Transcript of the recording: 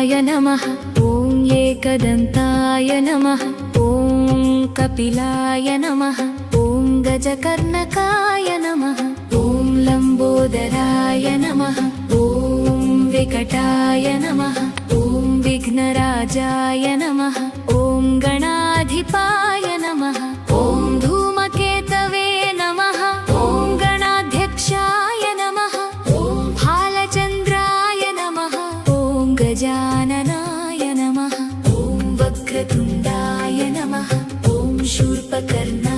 गजाननाय नमः। ॐ एकदन्ताय नमः। ॐ कपिलाय नमः। ॐ गजकर्णकाय नमः। ॐ लम्बोदराय नमः। ॐ विकटाय नमः। ॐ विघ्नराजाय नमः। ॐ गणाधिपाय नमः। ॐ धूमकेतवे नमः। ॐ गणाध्यक्षाय नमः। ॐ भालचन्द्राय नमः। ॐ गजाननाय नमः। ॐ वक्रतुण्डाय नमः। ॐ शूर्पकर्णाय